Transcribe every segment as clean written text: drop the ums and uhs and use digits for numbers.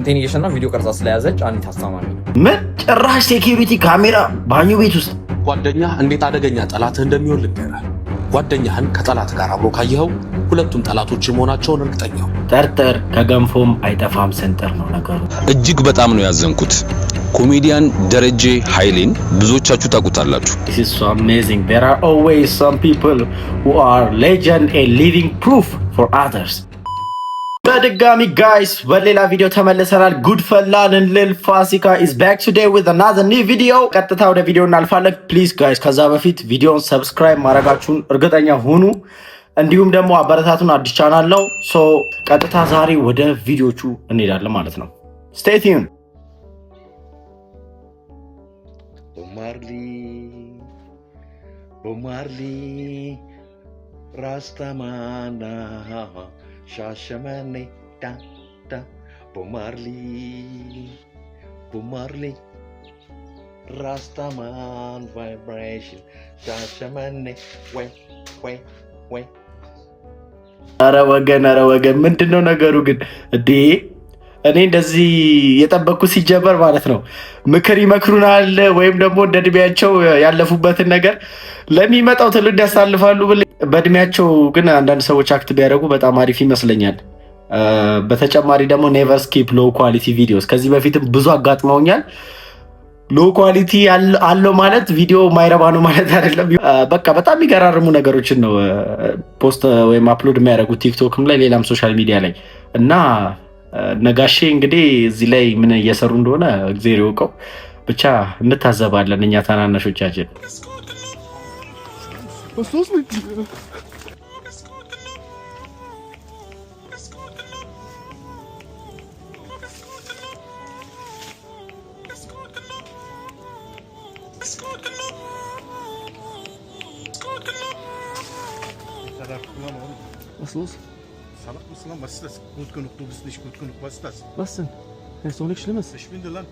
ኢንቴኒጌሽን ቪዲዮ ቀርጻ ስለያዘች አንዲት አስተማሚ ነው። ምን ጭራሽ ሴኩሪቲ ካሜራ ባኞ ቤት ውስጥ። ጓደኛ እንዴት አደገኛ ጠላትህ እንደሚሆን ልንገርህ። ጓደኛህን ከጠላት ጋር አብሮ ካየኸው ሁለቱም ጠላቶች መሆናቸውን እርግጠኛው። ጠርጠር ከገንፎም አይጠፋም ሰንጠር ነው ነገሩ። እጅግ በጣም ነው ያዘንኩት። ኮሜዲያን ደረጀ ኃይሌን ብዙዎቻችሁ ታውቁታላችሁ። This is so amazing. There are always some people who are legend and living proof for others. በድጋሚ ጋይስ በሌላ ቪዲዮ ተመልሰናል። ጉድፈላን ልል ፋሲካ is back today with another new video። ቀጥታ ወደ ቪዲዮ እናልፋለን። ፕሊዝ ጋይስ ከዛ በፊት ቪዲዮውን ሰብስክራይብ ማድረጋችሁን እርግጠኛ ሁኑ። እንዲሁም ደግሞ አበረታቱን። አዲስ ቻናል ነው። ሶ ቀጥታ ዛሬ ወደ ቪዲዮቹ እንሄዳለን ማለት ነው። stay tuned. ቦማርሊ ራስታማና ሻሸመኔ ዳ ቦማርሊ ራስታማን ቫይብሬሽን ሻሸመኔ ወይ አረ ወገን ምንድነው ነገሩ ግን እንዴ? እኔ እንደዚህ የጠበቅኩ ሲጀበር ማለት ነው ምክር ይመክሩናል ወይም ደግሞ እንደ እድሜያቸው ያለፉበትን ነገር ለሚመጣው ትውልድ ያሳልፋሉ ብል በእድሜያቸው ግን አንዳንድ ሰዎች አክት ቢያደርጉ በጣም አሪፍ ይመስለኛል። በተጨማሪ ደግሞ ኔቨር ስኪፕ ሎው ኳሊቲ ቪዲዮስ ከዚህ በፊትም ብዙ አጋጥመውኛል። ሎው ኳሊቲ አለው ማለት ቪዲዮ ማይረባ ነው ማለት አይደለም። በቃ በጣም የሚገራርሙ ነገሮችን ነው ፖስት ወይም አፕሎድ የሚያደርጉት ቲክቶክም ላይ ሌላም ሶሻል ሚዲያ ላይ እና ነጋሼ እንግዲህ እዚህ ላይ ምን እየሰሩ እንደሆነ እግዚአብሔር ይወቀው። ብቻ እንታዘባለን እኛ ታናናሾቻችን። Was los? Salak mısın lan? Was ist das? Gut genug, du bist nicht gut genug. Was ist das? Was denn? Das ist doch nichts Schlimmes. Verschwinde lan.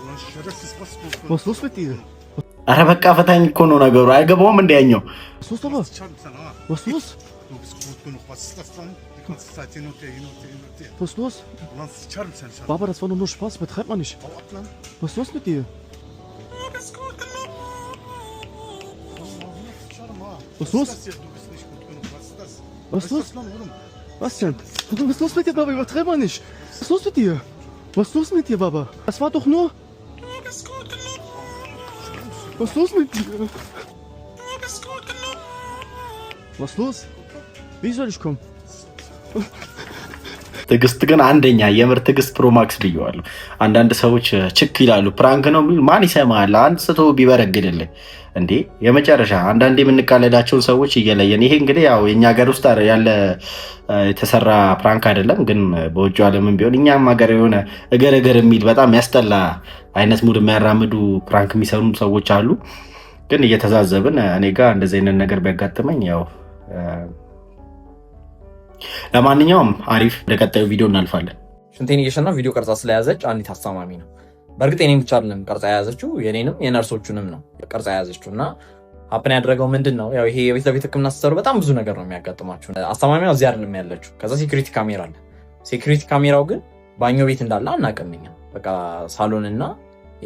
Ulan şerefsiz was bu? Was ist los mit dir? አረ በቃ ፈታኝ እኮ ነው ነገሩ። አይገባውም እንዲያኛው። Was ist los da was? Was ist los? Du bist gut genug. Was ist das dann? Die ganze Zeit hin und her. Was ist los? Ulan sıçarım sen. Baba, das war doch nur Spaß. Betreibt man nicht. Hau ab lan. Was ist los mit dir? Du bist gut genug. Sıçarım ha. Was ist los? Du bist nicht gut genug. Was ist das? Was ist los? Lan oğlum? Was denn? Was ist los mit dir, Baba? Übertreib mal nicht. Was ist los mit dir? Was ist los mit dir, Baba? Das war doch nur... Du bist gut genug. Was ist los mit dir? Du bist gut genug. Was ist los? Wie soll ich kommen? ትግስት ግን አንደኛ የምር ትግስት ፕሮማክስ ብየዋለሁ። አንዳንድ ሰዎች ችክ ይላሉ ፕራንክ ነው የሚል ማን ይሰማል? አንድ ስቶ ቢበረግድልህ እንዴ የመጨረሻ አንዳንዴ የምንቃለዳቸውን ሰዎች እየለየን። ይሄ እንግዲህ ያው የኛ ሀገር ውስጥ ያለ የተሰራ ፕራንክ አይደለም፣ ግን በውጭ ዓለምም ቢሆን እኛም ሀገር የሆነ እገር የሚል በጣም ያስጠላ አይነት ሙድ የሚያራምዱ ፕራንክ የሚሰሩ ሰዎች አሉ። ግን እየተዛዘብን እኔ ጋር እንደዚህ አይነት ነገር ቢያጋጥመኝ ያው ለማንኛውም አሪፍ ወደ ቀጣዩ ቪዲዮ እናልፋለን። ኢንቴኒጌሽን ቪዲዮ ቀርጻ ስለያዘች አንዲት አስተማሚ ነው። በእርግጥ የኔም ብቻ አይደለም ቀርጻ የያዘችው የኔንም የነርሶቹንም ነው ቀርጻ የያዘችው እና ሀፕን ያደረገው ምንድን ነው ያው ይሄ የቤት ለቤት ሕክምና ስትሰሩ በጣም ብዙ ነገር ነው የሚያጋጥማችሁ። አስተማሚዋ እዚህ አይደለም ያለችው። ከዛ ሴኩሪቲ ካሜራ አለ። ሴኩሪቲ ካሜራው ግን ባኞ ቤት እንዳለ አናውቅም እኛ። በቃ ሳሎንና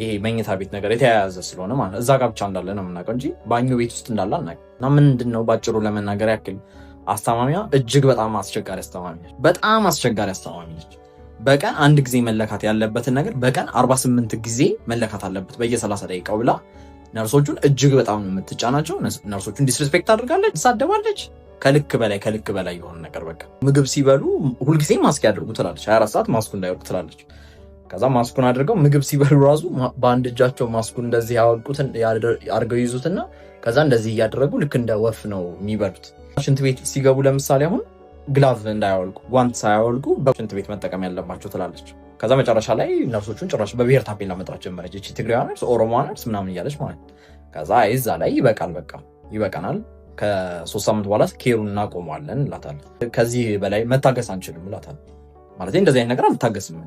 ይሄ መኝታ ቤት ነገር የተያያዘ ስለሆነ ማለት እዛ ጋር ብቻ እንዳለ ነው የምናውቀው እንጂ ባኞ ቤት ውስጥ እንዳለ አናውቅም። እና ምንድን ነው ባጭሩ ለመናገር ያክል አስተማሚዋ እጅግ በጣም አስቸጋሪ አስተማሚ ነች። በጣም አስቸጋሪ አስተማሚ ነች። በቀን አንድ ጊዜ መለካት ያለበትን ነገር በቀን 48 ጊዜ መለካት አለበት በየ30 ደቂቃው ብላ ነርሶቹን እጅግ በጣም የምትጫናቸው። ነርሶቹን ዲስሪስፔክት አድርጋለች፣ ትሳደባለች። ከልክ በላይ የሆነ ነገር በቃ ምግብ ሲበሉ ሁልጊዜ ማስክ ያድርጉ ትላለች። 24 ሰዓት ማስኩ እንዳይወርቅ ትላለች። ከዛ ማስኩን አድርገው ምግብ ሲበሉ ራሱ በአንድ እጃቸው ማስኩን እንደዚህ ያወልቁትን አድርገው ይዙትና ከዛ እንደዚህ እያደረጉ ልክ እንደ ወፍ ነው የሚበሉት። ሽንት ቤት ሲገቡ ለምሳሌ አሁን ግላቭ እንዳያወልቁ ጓንት ሳያወልቁ በሽንት ቤት መጠቀም ያለባቸው ትላለች። ከዛ መጨረሻ ላይ ነርሶቹን ጭራሽ በብሔር ታፔላ መጥራት ጀመረች። እቺ ትግሬዋ ነርስ፣ ኦሮሞ ነርስ ምናምን እያለች ማለት። ከዛ እዛ ላይ ይበቃናል፣ ከ3 ሳምንት በኋላ ኬሩን እናቆመዋለን እንላታለን። ከዚህ በላይ መታገስ አንችልም እንላታለን። ማለት እንደዚህ አይነት ነገር አልታገስም።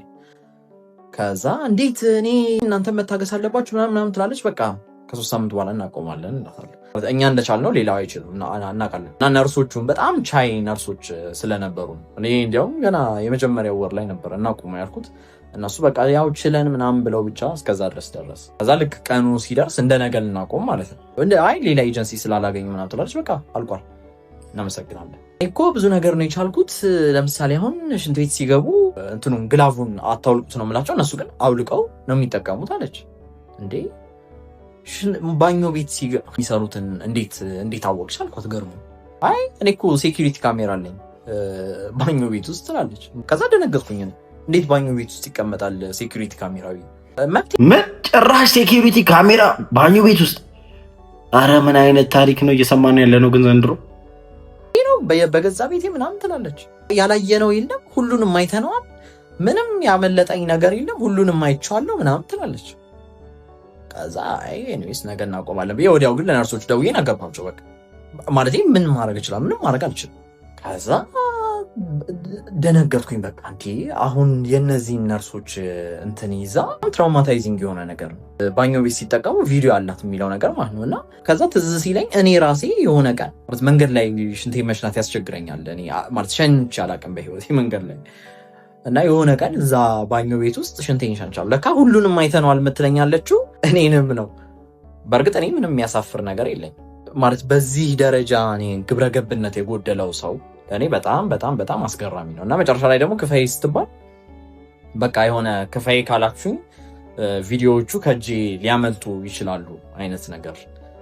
ከዛ እንዴት እኔ እናንተ መታገስ አለባችሁ ምናምን ትላለች። በቃ ከ3 ሳምንት በኋላ እናቆማለን እንላታለን። እኛ እንደቻልነው ሌላው አይችልም እናውቃለን። እና ነርሶቹም በጣም ቻይ ነርሶች ስለነበሩ እኔ እንዲያውም ገና የመጀመሪያው ወር ላይ ነበር እናቆማ ያልኩት። እነሱ በቃ ያው ችለን ምናምን ብለው ብቻ እስከዛ ድረስ ደረስ። ከዛ ልክ ቀኑ ሲደርስ እንደ ነገ ልናቆም ማለት ነው። አይ ሌላ ኤጀንሲ ስላላገኙ ምናምን ትላለች። በቃ አልቋል፣ እናመሰግናለን እኮ ብዙ ነገር ነው የቻልኩት። ለምሳሌ አሁን ሽንት ቤት ሲገቡ እንትኑን ግላቡን አታውልቁት ነው የምላቸው። እነሱ ግን አውልቀው ነው የሚጠቀሙት አለች። እንዴ ባኞ ቤት የሚሰሩትን እንዴት አወቅሽ አልኳት። ገርሞ አይ እኔ እኮ ሴኪሪቲ ካሜራ አለኝ ባኞ ቤት ውስጥ ትላለች። ከዛ ደነገጥኩኝ። እንዴት ባኞ ቤት ውስጥ ይቀመጣል ሴኪሪቲ ካሜራ? ምን ጭራሽ ሴኪሪቲ ካሜራ ባኞ ቤት ውስጥ? አረ ምን አይነት ታሪክ ነው እየሰማን ያለ ነው ግን ዘንድሮ በገዛ ቤቴ ምናምን ትላለች። ያላየነው የለም ሁሉንም አይተነዋል፣ ምንም ያመለጠኝ ነገር የለም ሁሉንም አይቼዋለሁ ምናምን ትላለች። ከዛ ኤኒዌይስ ነገ እናቆማለን ብዬ ወዲያው ግን ለነርሶች ደውዬ ነገርኳቸው። በቃ ማለቴ ምን ማድረግ እችላለሁ? ምንም ማድረግ አልችልም። ከዛ ደነገጥኩኝ። በቃ እንዴ አሁን የነዚህን ነርሶች እንትን ይዛ ትራውማታይዚንግ የሆነ ነገር ነው። ባኞ ቤት ሲጠቀሙ ቪዲዮ አላት የሚለው ነገር ማለት ነው። እና ከዛ ትዝ ሲለኝ እኔ ራሴ የሆነ ቀን መንገድ ላይ ሽንቴ መሽናት ያስቸግረኛል። እኔ ማለት ሸንቼ አላውቅም በህይወቴ መንገድ ላይ። እና የሆነ ቀን እዛ ባኞ ቤት ውስጥ ሽንቴን ሸንቻለሁ። ለካ ሁሉንም አይተነዋል የምትለኛለችው እኔንም ነው። በእርግጥ እኔ ምንም የሚያሳፍር ነገር የለኝ ማለት በዚህ ደረጃ እኔ ግብረገብነት የጎደለው ሰው ለእኔ በጣም በጣም በጣም አስገራሚ ነው። እና መጨረሻ ላይ ደግሞ ክፈይ ስትባል በቃ የሆነ ክፈይ ካላችሁኝ ቪዲዮዎቹ ከእጄ ሊያመልጡ ይችላሉ አይነት ነገር።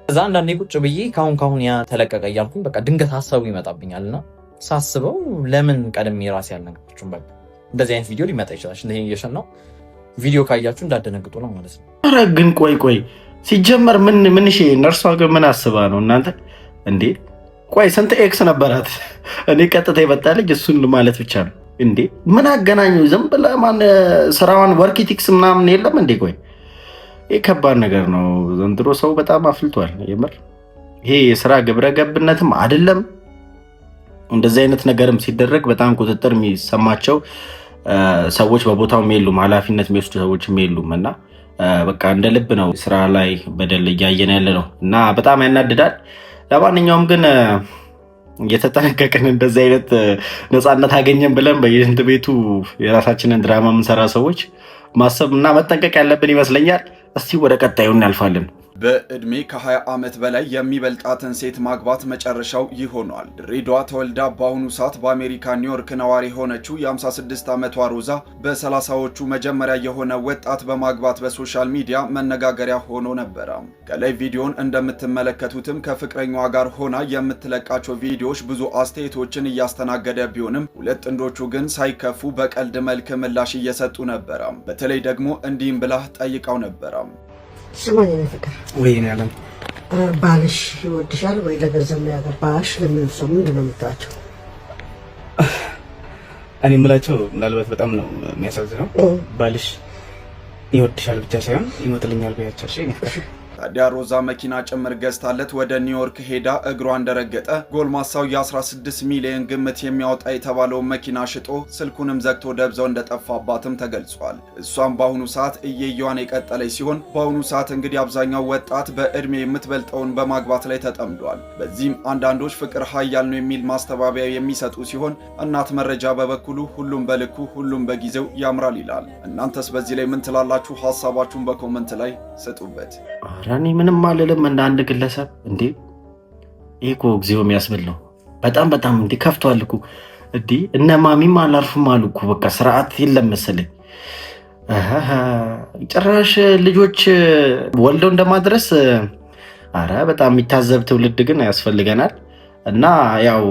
ከዛ አንዳንዴ ቁጭ ብዬ ካሁን ያ ተለቀቀ እያልኩኝ በቃ ድንገት ሀሳቡ ይመጣብኛል። እና ሳስበው ለምን ቀድሜ ራሴ ያልነገርኩኝ? በቃ እንደዚህ አይነት ቪዲዮ ሊመጣ ይችላል። እንደ እየሸን ነው ቪዲዮ ካያችሁ እንዳደነግጡ ነው ማለት ነው። ኧረ ግን ቆይ ሲጀመር ምን እሺ ነርሷ ግን ምን አስባ ነው እናንተ እንዴ? ቆይ ስንት ኤክስ ነበራት? እኔ ቀጥታ ይመጣልኝ እሱን ማለት ብቻ ነው እንዴ? ምን አገናኙ? ዝም ብላ ማን ስራዋን ወርክ ኢቲክስ ምናምን የለም እንዴ? ቆይ ይሄ ከባድ ነገር ነው። ዘንድሮ ሰው በጣም አፍልቷል የምር። ይሄ የስራ ግብረ ገብነትም አይደለም። እንደዚህ አይነት ነገርም ሲደረግ በጣም ቁጥጥር የሚሰማቸው ሰዎች በቦታው የሉም፣ ኃላፊነት የሚወስዱ ሰዎችም የሉም። እና በቃ እንደ ልብ ነው ስራ ላይ በደል እያየን ያለ ነው እና በጣም ያናድዳል። ለማንኛውም ግን እየተጠነቀቅን እንደዚህ አይነት ነፃነት አገኘን ብለን በየሽንት ቤቱ የራሳችንን ድራማ የምንሰራ ሰዎች ማሰብ እና መጠንቀቅ ያለብን ይመስለኛል። እስቲ ወደ ቀጣዩ እናልፋለን። በዕድሜ ከ20 ዓመት በላይ የሚበልጣትን ሴት ማግባት መጨረሻው ይህ ሆኗል። ድሬዳዋ ተወልዳ በአሁኑ ሰዓት በአሜሪካ ኒውዮርክ ነዋሪ የሆነችው የ56 ዓመቷ ሮዛ በ30ዎቹ መጀመሪያ የሆነ ወጣት በማግባት በሶሻል ሚዲያ መነጋገሪያ ሆኖ ነበረ። ከላይ ቪዲዮን እንደምትመለከቱትም ከፍቅረኛዋ ጋር ሆና የምትለቃቸው ቪዲዮዎች ብዙ አስተያየቶችን እያስተናገደ ቢሆንም ሁለት ጥንዶቹ ግን ሳይከፉ በቀልድ መልክ ምላሽ እየሰጡ ነበረ። በተለይ ደግሞ እንዲህም ብላ ጠይቃው ነበረ። ስማኝ ነው ፍቅር ወይ ነው ያለን ባልሽ ይወድሻል ወይ ለገንዘብ ነው ያገባሽ? ለምን ሰው ምንድን ነው የምትላቸው? እኔ የምላቸው ምናልባት በጣም ነው የሚያሳዝነው። ባልሽ ይወድሻል ብቻ ሳይሆን ይሞትልኛል ብያቸው። እሺ ታዲያ ሮዛ መኪና ጭምር ገዝታለት ወደ ኒውዮርክ ሄዳ እግሯ እንደረገጠ ጎልማሳው የ16 ሚሊዮን ግምት የሚያወጣ የተባለውን መኪና ሽጦ ስልኩንም ዘግቶ ደብዛው እንደጠፋባትም ተገልጿል። እሷም በአሁኑ ሰዓት እየየዋን የቀጠለች ሲሆን በአሁኑ ሰዓት እንግዲህ አብዛኛው ወጣት በእድሜ የምትበልጠውን በማግባት ላይ ተጠምዷል። በዚህም አንዳንዶች ፍቅር ኃያል ነው የሚል ማስተባበያ የሚሰጡ ሲሆን እናት መረጃ በበኩሉ ሁሉም በልኩ ሁሉም በጊዜው ያምራል ይላል። እናንተስ በዚህ ላይ ምን ትላላችሁ? ሀሳባችሁን በኮመንት ላይ ስጡበት። እኔ ምንም አልልም እንደ አንድ ግለሰብ። እንዴ ይሄ እኮ ጊዜው የሚያስብል ነው። በጣም እንዴ ከፍቷል እኮ እንዴ። እነ ማሚም አላርፍም አሉ እኮ በቃ ስርዓት የለም መሰለኝ። ጭራሽ ልጆች ወልደው እንደማድረስ። አረ በጣም የሚታዘብ ትውልድ ግን ያስፈልገናል። እና ያው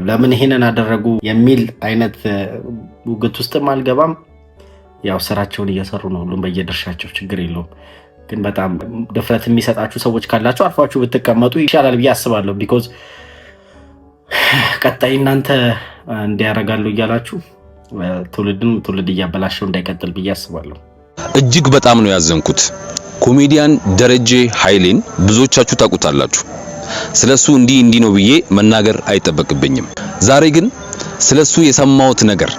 ለምን ይሄንን አደረጉ የሚል አይነት ውግት ውስጥም አልገባም። ያው ስራቸውን እየሰሩ ነው ሁሉም በየድርሻቸው፣ ችግር የለውም። ግን በጣም ድፍረት የሚሰጣችሁ ሰዎች ካላችሁ አርፋችሁ ብትቀመጡ ይሻላል ብዬ አስባለሁ። ቢኮዝ ቀጣይ እናንተ እንዲያረጋሉ እያላችሁ ትውልድ እያበላሸው እንዳይቀጥል ብዬ አስባለሁ። እጅግ በጣም ነው ያዘንኩት። ኮሜዲያን ደረጀ ኃይሌን ብዙዎቻችሁ ታውቁታላችሁ። ስለሱ እንዲህ ነው ብዬ መናገር አይጠበቅብኝም። ዛሬ ግን ስለሱ የሰማሁት ነገር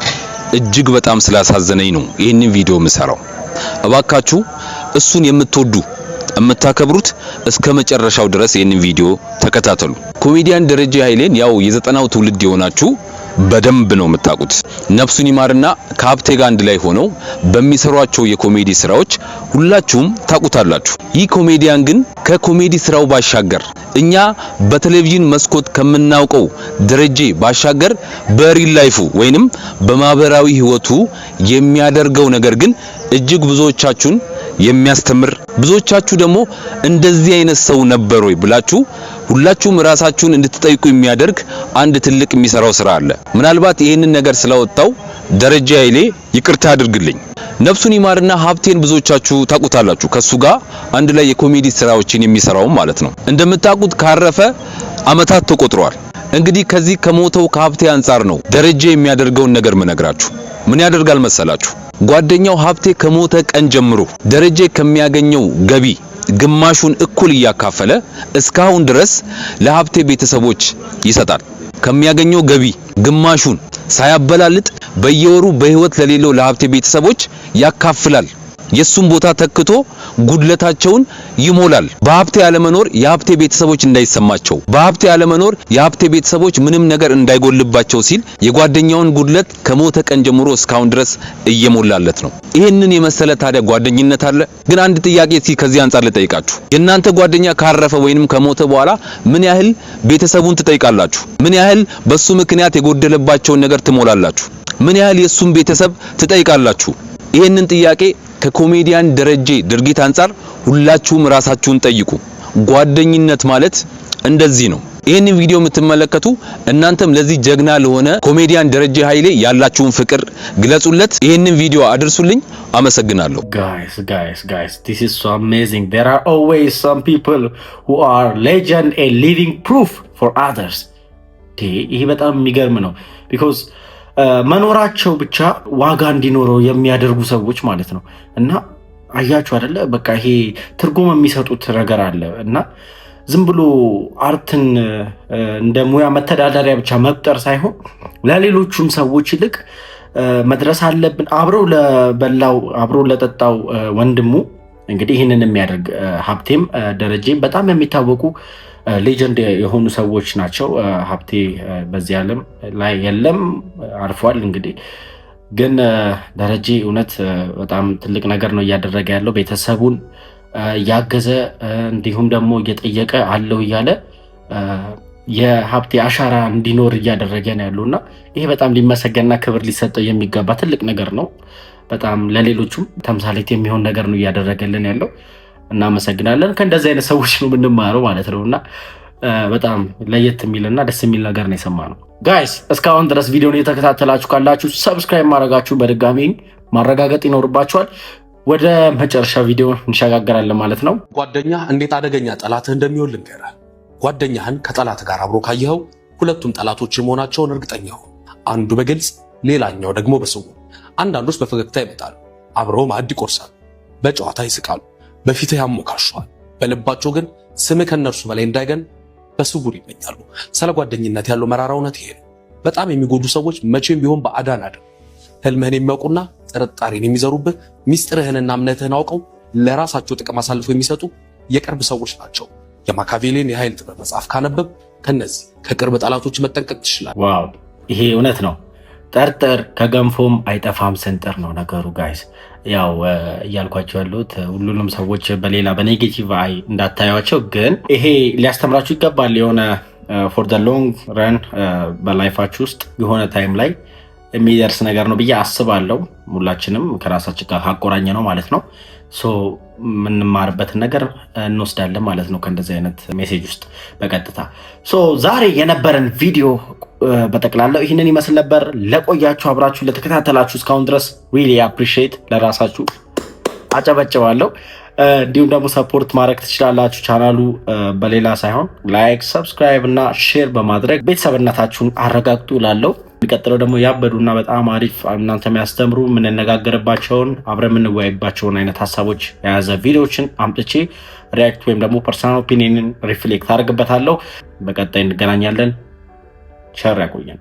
እጅግ በጣም ስላሳዘነኝ ነው ይህንን ቪዲዮ የምሰራው። እባካችሁ እሱን የምትወዱ የምታከብሩት እስከ መጨረሻው ድረስ ይህንን ቪዲዮ ተከታተሉ። ኮሜዲያን ደረጀ ኃይሌን ያው የ90ው ትውልድ የሆናችሁ በደንብ ነው የምታውቁት። ነፍሱን ይማርና ከሀብቴ ጋር አንድ ላይ ሆነው በሚሰሯቸው የኮሜዲ ስራዎች ሁላችሁም ታውቁታላችሁ። ይህ ኮሜዲያን ግን ከኮሜዲ ስራው ባሻገር እኛ በቴሌቪዥን መስኮት ከምናውቀው ደረጀ ባሻገር በሪል ላይፉ ወይንም በማህበራዊ ህይወቱ የሚያደርገው ነገር ግን እጅግ ብዙዎቻችሁን የሚያስተምር ብዙዎቻችሁ ደግሞ እንደዚህ አይነት ሰው ነበር ወይ ብላችሁ ሁላችሁም ራሳችሁን እንድትጠይቁ የሚያደርግ አንድ ትልቅ የሚሰራው ስራ አለ። ምናልባት ይሄንን ነገር ስላወጣው ደረጀ ኃይሌ ይቅርታ አድርግልኝ። ነፍሱን ይማርና ሀብቴን ብዙዎቻችሁ ታውቁታላችሁ። ከሱ ጋር አንድ ላይ የኮሜዲ ስራዎችን የሚሰራው ማለት ነው። እንደምታውቁት ካረፈ አመታት ተቆጥሯል። እንግዲህ ከዚህ ከሞተው ከሀብቴ አንፃር ነው ደረጀ የሚያደርገውን ነገር ምነግራችሁ። ምን ያደርጋል መሰላችሁ? ጓደኛው ሀብቴ ከሞተ ቀን ጀምሮ ደረጀ ከሚያገኘው ገቢ ግማሹን እኩል እያካፈለ እስካሁን ድረስ ለሀብቴ ቤተሰቦች ይሰጣል። ከሚያገኘው ገቢ ግማሹን ሳያበላልጥ በየወሩ በህይወት ለሌለው ለሀብቴ ቤተሰቦች ያካፍላል። የሱን ቦታ ተክቶ ጉድለታቸውን ይሞላል። በሀብቴ ያለመኖር የሀብቴ ቤተሰቦች እንዳይሰማቸው፣ በሀብቴ ያለመኖር የሀብቴ ቤተሰቦች ምንም ነገር እንዳይጎልባቸው ሲል የጓደኛውን ጉድለት ከሞተ ቀን ጀምሮ እስካሁን ድረስ እየሞላለት ነው። ይሄንን የመሰለ ታዲያ ጓደኝነት አለ? ግን አንድ ጥያቄ እስኪ ከዚህ አንፃር ልጠይቃችሁ። የእናንተ ጓደኛ ካረፈ ወይንም ከሞተ በኋላ ምን ያህል ቤተሰቡን ትጠይቃላችሁ? ምን ያህል በሱ ምክንያት የጎደለባቸውን ነገር ትሞላላችሁ? ምን ያህል የሱን ቤተሰብ ትጠይቃላችሁ? ይሄንን ጥያቄ ከኮሜዲያን ደረጀ ድርጊት አንፃር ሁላችሁም ራሳችሁን ጠይቁ። ጓደኝነት ማለት እንደዚህ ነው። ይሄንን ቪዲዮ የምትመለከቱ እናንተም ለዚህ ጀግና ለሆነ ኮሜዲያን ደረጀ ኃይሌ ያላችሁን ፍቅር ግለጹለት። ይሄንን ቪዲዮ አድርሱልኝ። አመሰግናለሁ። Guys, this is so amazing. There are always some people who are legend and living proof for others. ይሄ በጣም የሚገርም ነው because መኖራቸው ብቻ ዋጋ እንዲኖረው የሚያደርጉ ሰዎች ማለት ነው። እና አያችሁ አይደለ? በቃ ይሄ ትርጉም የሚሰጡት ነገር አለ እና ዝም ብሎ አርትን እንደ ሙያ መተዳደሪያ ብቻ መቁጠር ሳይሆን ለሌሎቹም ሰዎች ይልቅ መድረስ አለብን። አብረው ለበላው አብረው ለጠጣው ወንድሙ እንግዲህ ይህንን የሚያደርግ ሀብቴም ደረጀም በጣም የሚታወቁ ሌጀንድ የሆኑ ሰዎች ናቸው። ሀብቴ በዚህ ዓለም ላይ የለም፣ አርፏል። እንግዲህ ግን ደረጀ እውነት በጣም ትልቅ ነገር ነው እያደረገ ያለው። ቤተሰቡን እያገዘ እንዲሁም ደግሞ እየጠየቀ አለው እያለ የሀብቴ አሻራ እንዲኖር እያደረገ ነው ያለውና ይሄ በጣም ሊመሰገንና ክብር ሊሰጠው የሚገባ ትልቅ ነገር ነው። በጣም ለሌሎቹም ተምሳሌት የሚሆን ነገር ነው እያደረገልን ያለው። እናመሰግናለን። ከእንደዚህ አይነት ሰዎች ነው የምንማረው ማለት ነውና በጣም ለየት የሚልና ደስ የሚል ነገር ነው የሰማነው። ጋይስ እስካሁን ድረስ ቪዲዮን እየተከታተላችሁ ካላችሁ ሰብስክራይብ ማድረጋችሁ በድጋሚ ማረጋገጥ ይኖርባችኋል። ወደ መጨረሻ ቪዲዮ እንሸጋገራለን ማለት ነው። ጓደኛ እንዴት አደገኛ ጠላትህ እንደሚሆን ልንገርህ። ጓደኛህን ከጠላት ጋር አብሮ ካየኸው ሁለቱም ጠላቶች መሆናቸውን እርግጠኛ ሁን። አንዱ በግልጽ ሌላኛው ደግሞ በስውር። አንዳንዶች በፈገግታ ይመጣሉ፣ አብረው ማዕድ ይቆርሳሉ፣ በጨዋታ ይስቃሉ፣ በፊትህ ያሞካሸዋል። በልባቸው ግን ስምህ ከነርሱ በላይ እንዳይገን በስውር ይመኛሉ። ስለ ጓደኝነት ያለው መራራ እውነት ይሄ ነው። በጣም የሚጎዱ ሰዎች መቼም ቢሆን በአዳን አይደለም። ህልምህን የሚያውቁና ጥርጣሬን የሚዘሩብህ ሚስጥርህንና እምነትህን አውቀው ለራሳቸው ጥቅም አሳልፈው የሚሰጡ የቅርብ ሰዎች ናቸው። የማካቬሌን የኃይል ጥበብ መጽሐፍ ካነበብ ከነዚህ ከቅርብ ጠላቶች መጠንቀቅ ትችላለህ። ዋው ይሄ እውነት ነው። ጠርጥር ከገንፎም አይጠፋም ስንጥር ነው ነገሩ ጋይስ። ያው እያልኳቸው ያሉት ሁሉንም ሰዎች በሌላ በኔጌቲቭ አይ እንዳታዩቸው፣ ግን ይሄ ሊያስተምራችሁ ይገባል። የሆነ ፎር ዘ ሎንግ ረን በላይፋችሁ ውስጥ የሆነ ታይም ላይ የሚደርስ ነገር ነው ብዬ አስባለሁ። ሁላችንም ከራሳችን ጋር አቆራኘ ነው ማለት ነው። ሶ የምንማርበትን ነገር እንወስዳለን ማለት ነው ከእንደዚህ አይነት ሜሴጅ ውስጥ በቀጥታ። ሶ ዛሬ የነበረን ቪዲዮ በጠቅላላው ይህንን ይመስል ነበር። ለቆያችሁ አብራችሁ ለተከታተላችሁ እስካሁን ድረስ ሪሊ አፕሪሺየት ለራሳችሁ አጨበጭባለሁ። እንዲሁም ደግሞ ሰፖርት ማድረግ ትችላላችሁ። ቻናሉ በሌላ ሳይሆን ላይክ፣ ሰብስክራይብ እና ሼር በማድረግ ቤተሰብነታችሁን አረጋግጡ እላለሁ። የሚቀጥለው ደግሞ ያበዱና በጣም አሪፍ እናንተ የሚያስተምሩ የምንነጋገርባቸውን አብረን የምንወያይባቸውን አይነት ሀሳቦች የያዘ ቪዲዮዎችን አምጥቼ ሪያክት ወይም ደግሞ ፐርሰናል ኦፒኒየንን ሪፍሌክት አድርግበታለሁ። በቀጣይ እንገናኛለን። ቸር ያቆየን።